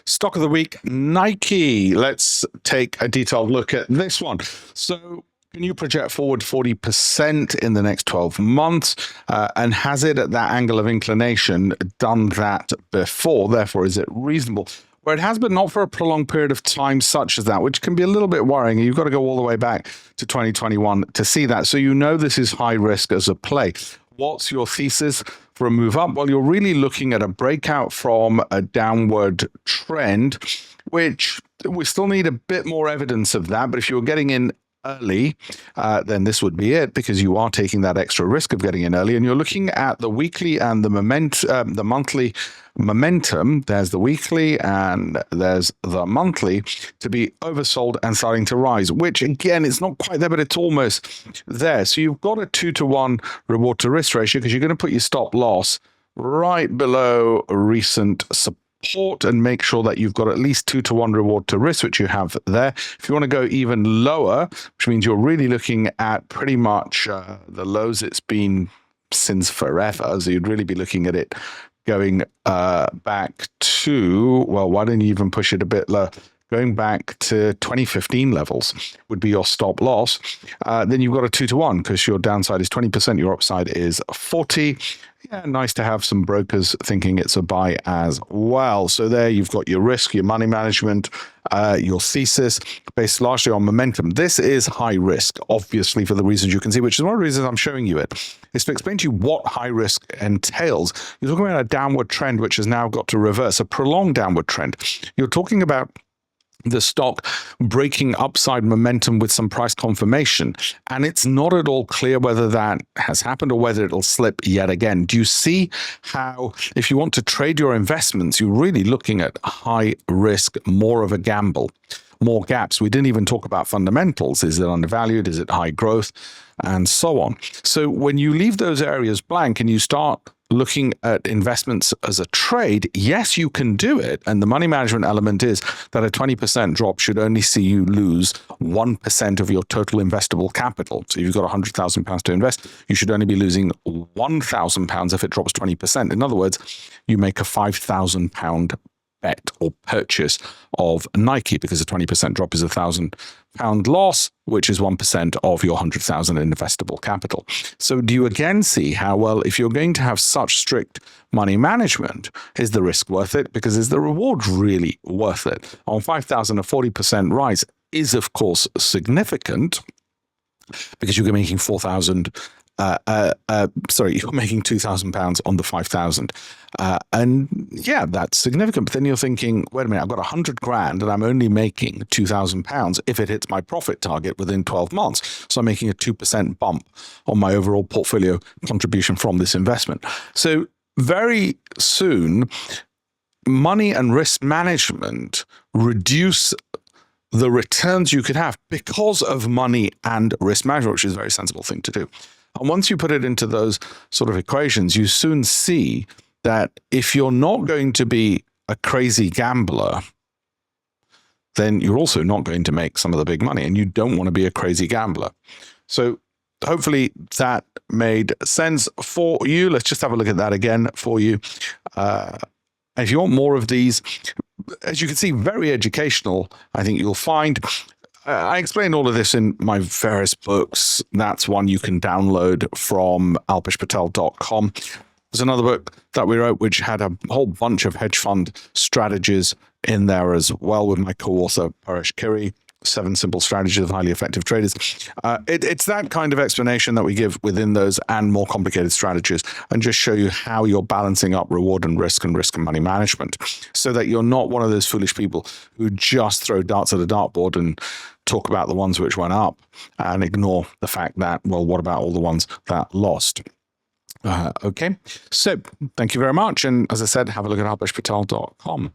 Stock of the week, Nike. Let's take a detailed look at this one. So can you project forward 40% in the next 12 months? And has it at that angle of inclination done that before? Therefore, is it reasonable? Where it has, but not for a prolonged period of time such as that, which can be a little bit worrying. You've got to go all the way back to 2021 to see that. So you know this is high risk as a play. What's your thesis for a move up? Well, you're really looking at a breakout from a downward trend, which we still need a bit more evidence of that. But if you're getting in early, then this would be it, because you are taking that extra risk of getting in early, and you're looking at the weekly and the monthly momentum. There's the weekly and there's the monthly to be oversold and starting to rise, which again, it's not quite there, but it's almost there. So you've got a 2-to-1 reward to risk ratio, because you're going to put your stop loss right below recent support and make sure that you've got at least 2-to-1 reward to risk, which you have there. If you want to go even lower, which means you're really looking at pretty much the lows it's been since forever, so you'd really be looking at it going back to, well, why don't you even push it a bit lower? Going back to 2015 levels would be your stop loss. Then you've got a 2-to-1, because your downside is 20%, your upside is 40. Yeah, nice to have some brokers thinking it's a buy as well. So there you've got your risk, your money management, your thesis based largely on momentum. This is high risk, obviously, for the reasons you can see, which is one of the reasons I'm showing you it, is to explain to you what high risk entails. You're talking about a downward trend, which has now got to reverse, a prolonged downward trend. You're talking about the stock breaking upside momentum with some price confirmation. And it's not at all clear whether that has happened or whether it'll slip yet again. Do you see how, if you want to trade your investments, you're really looking at high risk, more of a gamble, more gaps? We didn't even talk about fundamentals. Is it undervalued? Is it high growth? And so on. So when you leave those areas blank and you start looking at investments as a trade, yes, you can do it. And the money management element is that a 20% drop should only see you lose 1% of your total investable capital. So if you've got £100,000 to invest, you should only be losing £1,000 if it drops 20%. In other words, you make a £5,000 bet or purchase of Nike, because a 20% drop is £1,000 loss, which is 1% of your 100,000 investable capital. So do you again see how, well, if you're going to have such strict money management, is the risk worth it? Because is the reward really worth it? On 5,000, a 40% rise is, of course, significant, because you're making you're making £2,000 on the 5,000. And yeah, that's significant. But then you're thinking, wait a minute, I've got 100 grand and I'm only making £2,000 if it hits my profit target within 12 months. So I'm making a 2% bump on my overall portfolio contribution from this investment. So very soon, money and risk management reduce the returns you could have because of money and risk management, which is a very sensible thing to do. And once you put it into those sort of equations, you soon see that if you're not going to be a crazy gambler, then you're also not going to make some of the big money, and you don't want to be a crazy gambler. So hopefully that made sense for you. Let's just have a look at that again for you. If you want more of these, as you can see, very educational, I think you'll find. I explain all of this in my various books. That's one you can download from alpeshpatel.com. There's another book that we wrote which had a whole bunch of hedge fund strategies in there as well, with my co-author Paresh Kiri, 7 Simple Strategies of Highly Effective Traders. It's that kind of explanation that we give within those and more complicated strategies, and just show you how you're balancing up reward and risk and money management, so that you're not one of those foolish people who just throw darts at a dartboard and talk about the ones which went up and ignore the fact that, well, what about all the ones that lost? Okay, so thank you very much. And as I said, have a look at alpeshpatel.com.